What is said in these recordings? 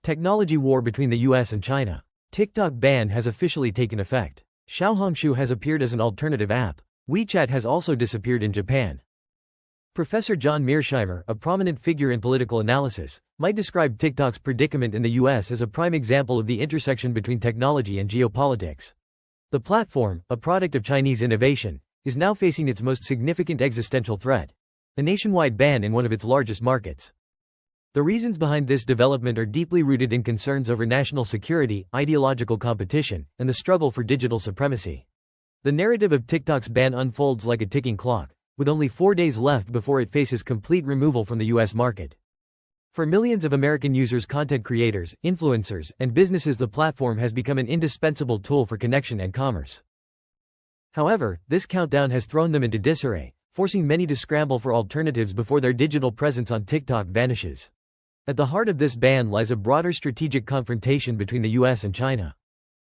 Technology war between the US and China. TikTok ban has officially taken effect. Xiaohongshu has appeared as an alternative app. WeChat has also disappeared in Japan. Professor John Mearsheimer, a prominent figure in political analysis, might describe TikTok's predicament in the US as a prime example of the intersection between technology and geopolitics. The platform, a product of Chinese innovation, is now facing its most significant existential threat: a nationwide ban in one of its largest markets. The reasons behind this development are deeply rooted in concerns over national security, ideological competition, and the struggle for digital supremacy. The narrative of TikTok's ban unfolds like a ticking clock, with only 4 days left before it faces complete removal from the US market. For millions of American users, content creators, influencers, and businesses, the platform has become an indispensable tool for connection and commerce. However, this countdown has thrown them into disarray, forcing many to scramble for alternatives before their digital presence on TikTok vanishes. At the heart of this ban lies a broader strategic confrontation between the US and China.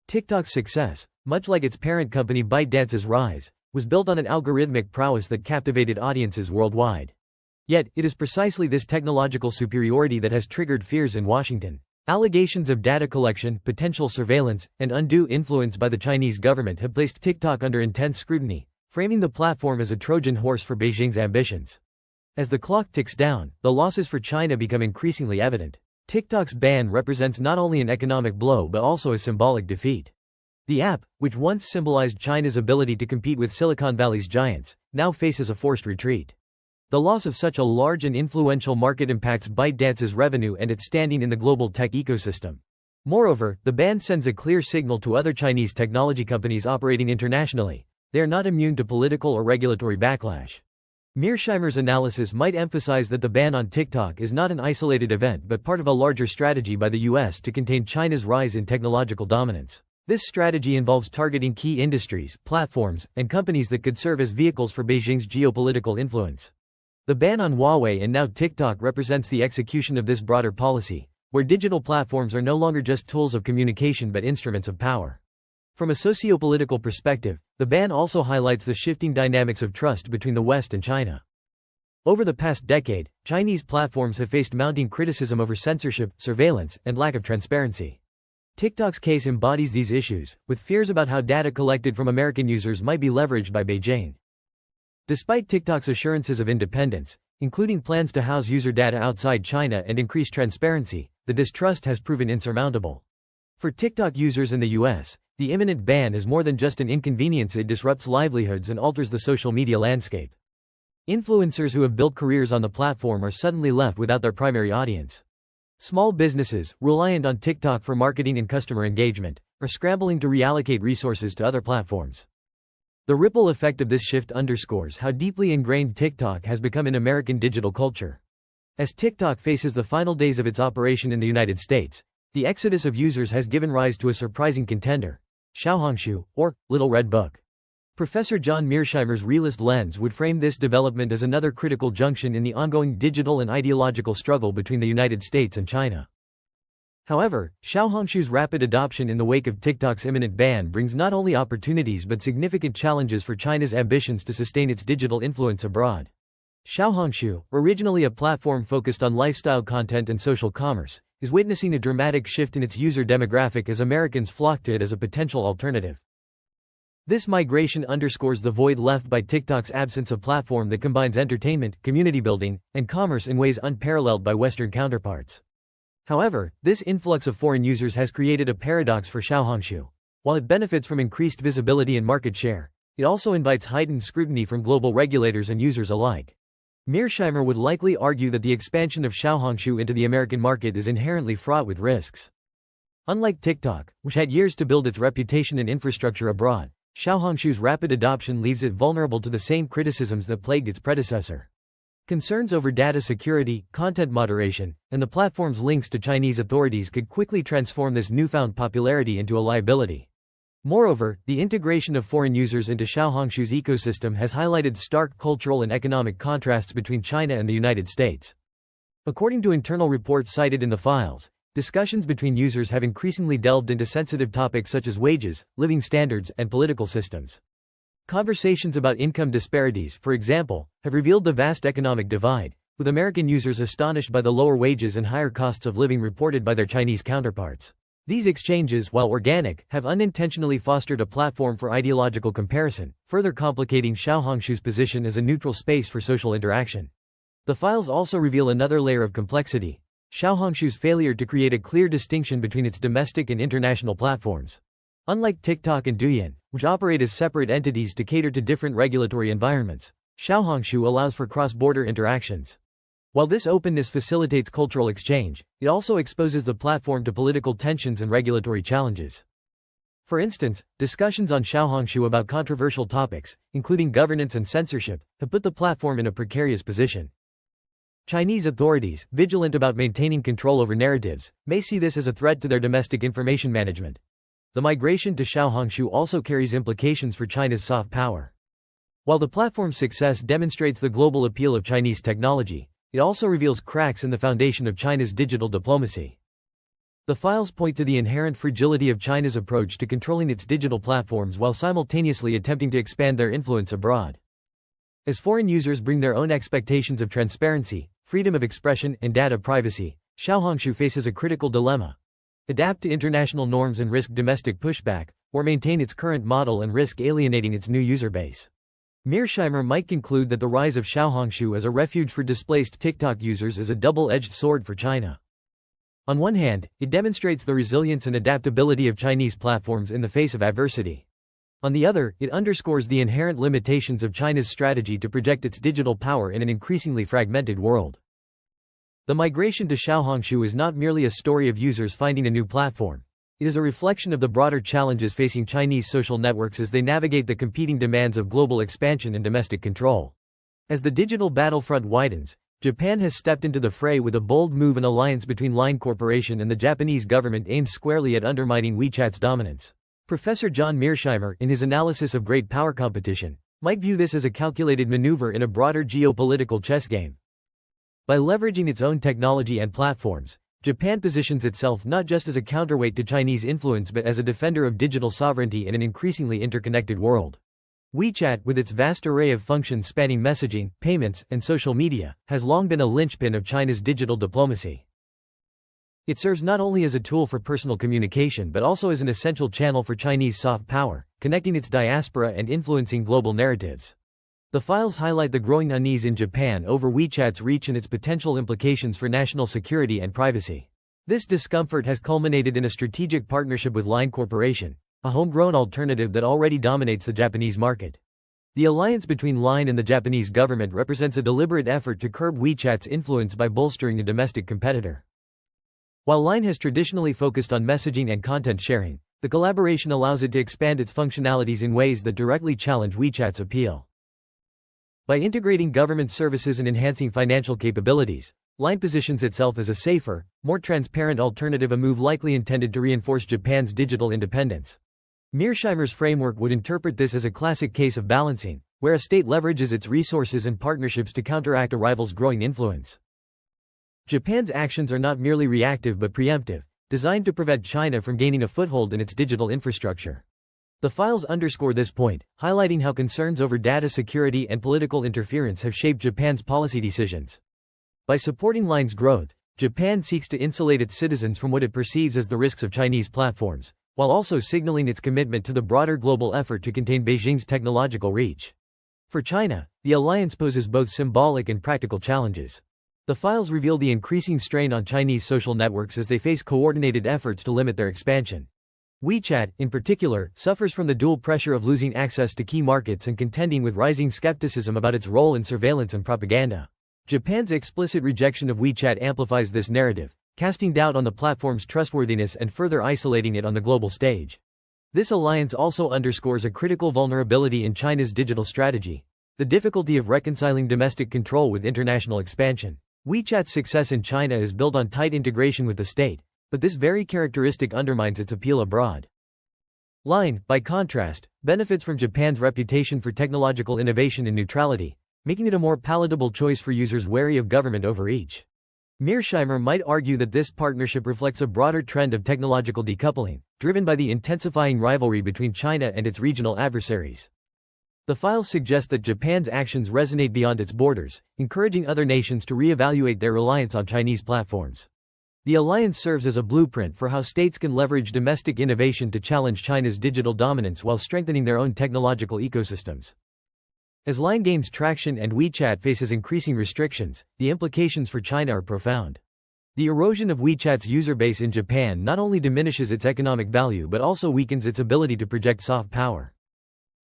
TikTok's success, much like its parent company ByteDance's rise, was built on an algorithmic prowess that captivated audiences worldwide. Yet, it is precisely this technological superiority that has triggered fears in Washington. Allegations of data collection, potential surveillance, and undue influence by the Chinese government have placed TikTok under intense scrutiny, framing the platform as a Trojan horse for Beijing's ambitions. As the clock ticks down, the losses for China become increasingly evident. TikTok's ban represents not only an economic blow but also a symbolic defeat. The app, which once symbolized China's ability to compete with Silicon Valley's giants, now faces a forced retreat. The loss of such a large and influential market impacts ByteDance's revenue and its standing in the global tech ecosystem. Moreover, the ban sends a clear signal to other Chinese technology companies operating internationally: they are not immune to political or regulatory backlash. Mearsheimer's analysis might emphasize that the ban on TikTok is not an isolated event but part of a larger strategy by the US to contain China's rise in technological dominance. This strategy involves targeting key industries, platforms, and companies that could serve as vehicles for Beijing's geopolitical influence. The ban on Huawei and now TikTok represents the execution of this broader policy, where digital platforms are no longer just tools of communication but instruments of power. From a socio-political perspective, the ban also highlights the shifting dynamics of trust between the West and China. Over the past decade, Chinese platforms have faced mounting criticism over censorship, surveillance, and lack of transparency. TikTok's case embodies these issues, with fears about how data collected from American users might be leveraged by Beijing. Despite TikTok's assurances of independence, including plans to house user data outside China and increase transparency, the distrust has proven insurmountable. For TikTok users in the US, the imminent ban is more than just an inconvenience. It disrupts livelihoods and alters the social media landscape. Influencers who have built careers on the platform are suddenly left without their primary audience. Small businesses, reliant on TikTok for marketing and customer engagement, are scrambling to reallocate resources to other platforms. The ripple effect of this shift underscores how deeply ingrained TikTok has become in American digital culture. As TikTok faces the final days of its operation in the United States, the exodus of users has given rise to a surprising contender: Xiaohongshu, or Little Red Book. Professor John Mearsheimer's realist lens would frame this development as another critical junction in the ongoing digital and ideological struggle between the United States and China. However, Xiaohongshu's rapid adoption in the wake of TikTok's imminent ban brings not only opportunities but significant challenges for China's ambitions to sustain its digital influence abroad. Xiaohongshu, originally a platform focused on lifestyle content and social commerce, is witnessing a dramatic shift in its user demographic as Americans flock to it as a potential alternative. This migration underscores the void left by TikTok's absence of platform that combines entertainment, community building, and commerce in ways unparalleled by Western counterparts. However, this influx of foreign users has created a paradox for Xiaohongshu. While it benefits from increased visibility and market share, it also invites heightened scrutiny from global regulators and users alike. Mearsheimer would likely argue that the expansion of Xiaohongshu into the American market is inherently fraught with risks. Unlike TikTok, which had years to build its reputation and infrastructure abroad, Xiaohongshu's rapid adoption leaves it vulnerable to the same criticisms that plagued its predecessor. Concerns over data security, content moderation, and the platform's links to Chinese authorities could quickly transform this newfound popularity into a liability. Moreover, the integration of foreign users into Xiaohongshu's ecosystem has highlighted stark cultural and economic contrasts between China and the United States. According to internal reports cited in the files, discussions between users have increasingly delved into sensitive topics such as wages, living standards, and political systems. Conversations about income disparities, for example, have revealed the vast economic divide, with American users astonished by the lower wages and higher costs of living reported by their Chinese counterparts. These exchanges, while organic, have unintentionally fostered a platform for ideological comparison, further complicating Xiaohongshu's position as a neutral space for social interaction. The files also reveal another layer of complexity: Xiaohongshu's failure to create a clear distinction between its domestic and international platforms. Unlike TikTok and Douyin, which operate as separate entities to cater to different regulatory environments, Xiaohongshu allows for cross-border interactions. While this openness facilitates cultural exchange, it also exposes the platform to political tensions and regulatory challenges. For instance, discussions on Xiaohongshu about controversial topics, including governance and censorship, have put the platform in a precarious position. Chinese authorities, vigilant about maintaining control over narratives, may see this as a threat to their domestic information management. The migration to Xiaohongshu also carries implications for China's soft power. While the platform's success demonstrates the global appeal of Chinese technology, it also reveals cracks in the foundation of China's digital diplomacy. The files point to the inherent fragility of China's approach to controlling its digital platforms while simultaneously attempting to expand their influence abroad. As foreign users bring their own expectations of transparency, freedom of expression, and data privacy, Xiaohongshu faces a critical dilemma: adapt to international norms and risk domestic pushback, or maintain its current model and risk alienating its new user base. Mearsheimer might conclude that the rise of Xiaohongshu as a refuge for displaced TikTok users is a double-edged sword for China. On one hand, it demonstrates the resilience and adaptability of Chinese platforms in the face of adversity. On the other, it underscores the inherent limitations of China's strategy to project its digital power in an increasingly fragmented world. The migration to Xiaohongshu is not merely a story of users finding a new platform. It is a reflection of the broader challenges facing Chinese social networks as they navigate the competing demands of global expansion and domestic control. As the digital battlefront widens, Japan has stepped into the fray with a bold move: an alliance between Line Corporation and the Japanese government aimed squarely at undermining WeChat's dominance. Professor John Mearsheimer, in his analysis of great power competition, might view this as a calculated maneuver in a broader geopolitical chess game. By leveraging its own technology and platforms, Japan positions itself not just as a counterweight to Chinese influence but as a defender of digital sovereignty in an increasingly interconnected world. WeChat, with its vast array of functions spanning messaging, payments, and social media, has long been a linchpin of China's digital diplomacy. It serves not only as a tool for personal communication but also as an essential channel for Chinese soft power, connecting its diaspora and influencing global narratives. The files highlight the growing unease in Japan over WeChat's reach and its potential implications for national security and privacy. This discomfort has culminated in a strategic partnership with Line Corporation, a homegrown alternative that already dominates the Japanese market. The alliance between Line and the Japanese government represents a deliberate effort to curb WeChat's influence by bolstering a domestic competitor. While Line has traditionally focused on messaging and content sharing, the collaboration allows it to expand its functionalities in ways that directly challenge WeChat's appeal. By integrating government services and enhancing financial capabilities, Line positions itself as a safer, more transparent alternative, a move likely intended to reinforce Japan's digital independence. Mearsheimer's framework would interpret this as a classic case of balancing, where a state leverages its resources and partnerships to counteract a rival's growing influence. Japan's actions are not merely reactive but preemptive, designed to prevent China from gaining a foothold in its digital infrastructure. The files underscore this point, highlighting how concerns over data security and political interference have shaped Japan's policy decisions. By supporting Line's growth, Japan seeks to insulate its citizens from what it perceives as the risks of Chinese platforms, while also signaling its commitment to the broader global effort to contain Beijing's technological reach. For China, the alliance poses both symbolic and practical challenges. The files reveal the increasing strain on Chinese social networks as they face coordinated efforts to limit their expansion. WeChat, in particular, suffers from the dual pressure of losing access to key markets and contending with rising skepticism about its role in surveillance and propaganda. Japan's explicit rejection of WeChat amplifies this narrative, casting doubt on the platform's trustworthiness and further isolating it on the global stage. This alliance also underscores a critical vulnerability in China's digital strategy: the difficulty of reconciling domestic control with international expansion. WeChat's success in China is built on tight integration with the state, but this very characteristic undermines its appeal abroad. Line, by contrast, benefits from Japan's reputation for technological innovation and neutrality, making it a more palatable choice for users wary of government overreach. Mearsheimer might argue that this partnership reflects a broader trend of technological decoupling, driven by the intensifying rivalry between China and its regional adversaries. The files suggest that Japan's actions resonate beyond its borders, encouraging other nations to re-evaluate their reliance on Chinese platforms. The alliance serves as a blueprint for how states can leverage domestic innovation to challenge China's digital dominance while strengthening their own technological ecosystems. As Line gains traction and WeChat faces increasing restrictions, the implications for China are profound. The erosion of WeChat's user base in Japan not only diminishes its economic value but also weakens its ability to project soft power.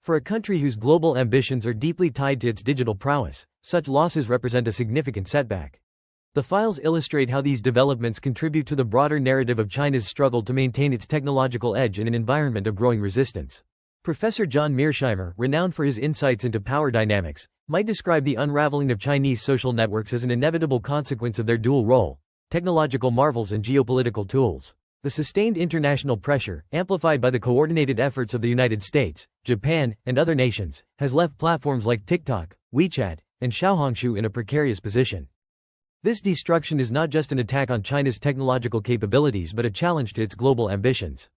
For a country whose global ambitions are deeply tied to its digital prowess, such losses represent a significant setback. The files illustrate how these developments contribute to the broader narrative of China's struggle to maintain its technological edge in an environment of growing resistance. Professor John Mearsheimer, renowned for his insights into power dynamics, might describe the unraveling of Chinese social networks as an inevitable consequence of their dual role: technological marvels and geopolitical tools. The sustained international pressure, amplified by the coordinated efforts of the United States, Japan, and other nations, has left platforms like TikTok, WeChat, and Xiaohongshu in a precarious position. This destruction is not just an attack on China's technological capabilities but a challenge to its global ambitions.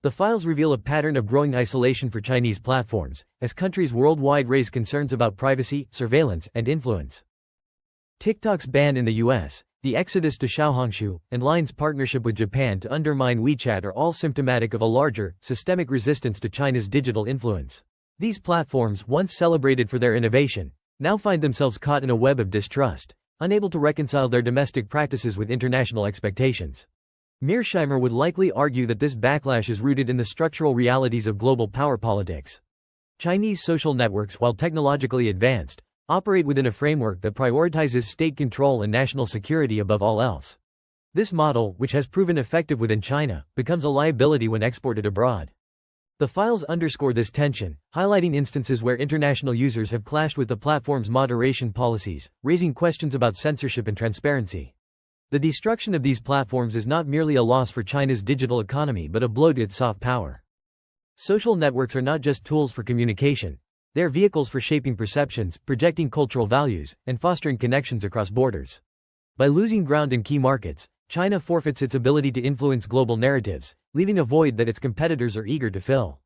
The files reveal a pattern of growing isolation for Chinese platforms, as countries worldwide raise concerns about privacy, surveillance, and influence. TikTok's ban in the US, the exodus to Xiaohongshu, and Line's partnership with Japan to undermine WeChat are all symptomatic of a larger, systemic resistance to China's digital influence. These platforms, once celebrated for their innovation, now find themselves caught in a web of distrust, unable to reconcile their domestic practices with international expectations. Mearsheimer would likely argue that this backlash is rooted in the structural realities of global power politics. Chinese social networks, while technologically advanced, operate within a framework that prioritizes state control and national security above all else. This model, which has proven effective within China, becomes a liability when exported abroad. The files underscore this tension, highlighting instances where international users have clashed with the platform's moderation policies, raising questions about censorship and transparency. The destruction of these platforms is not merely a loss for China's digital economy but a blow to its soft power. Social networks are not just tools for communication. They are vehicles for shaping perceptions, projecting cultural values, and fostering connections across borders. By losing ground in key markets, China forfeits its ability to influence global narratives, leaving a void that its competitors are eager to fill.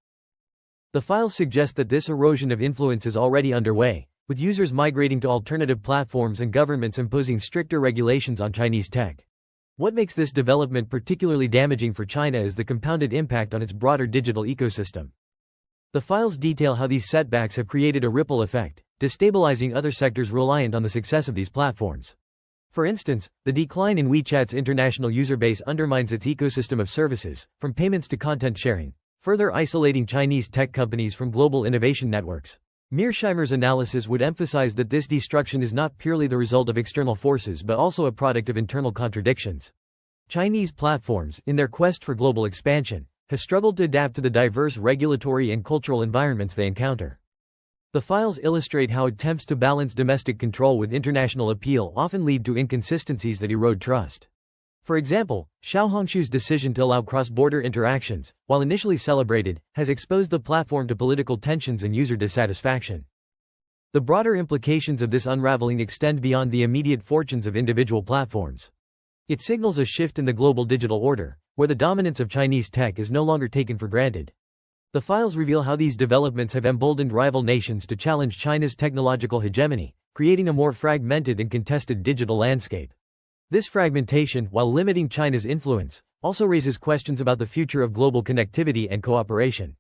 The files suggest that this erosion of influence is already underway, with users migrating to alternative platforms and governments imposing stricter regulations on Chinese tech. What makes this development particularly damaging for China is the compounded impact on its broader digital ecosystem. The files detail how these setbacks have created a ripple effect, destabilizing other sectors reliant on the success of these platforms. For instance, the decline in WeChat's international user base undermines its ecosystem of services, from payments to content sharing, further isolating Chinese tech companies from global innovation networks. Mearsheimer's analysis would emphasize that this destruction is not purely the result of external forces but also a product of internal contradictions. Chinese platforms, in their quest for global expansion, have struggled to adapt to the diverse regulatory and cultural environments they encounter. The files illustrate how attempts to balance domestic control with international appeal often lead to inconsistencies that erode trust. For example, Xiaohongshu's decision to allow cross-border interactions, while initially celebrated, has exposed the platform to political tensions and user dissatisfaction. The broader implications of this unraveling extend beyond the immediate fortunes of individual platforms. It signals a shift in the global digital order, where the dominance of Chinese tech is no longer taken for granted. The files reveal how these developments have emboldened rival nations to challenge China's technological hegemony, creating a more fragmented and contested digital landscape. This fragmentation, while limiting China's influence, also raises questions about the future of global connectivity and cooperation.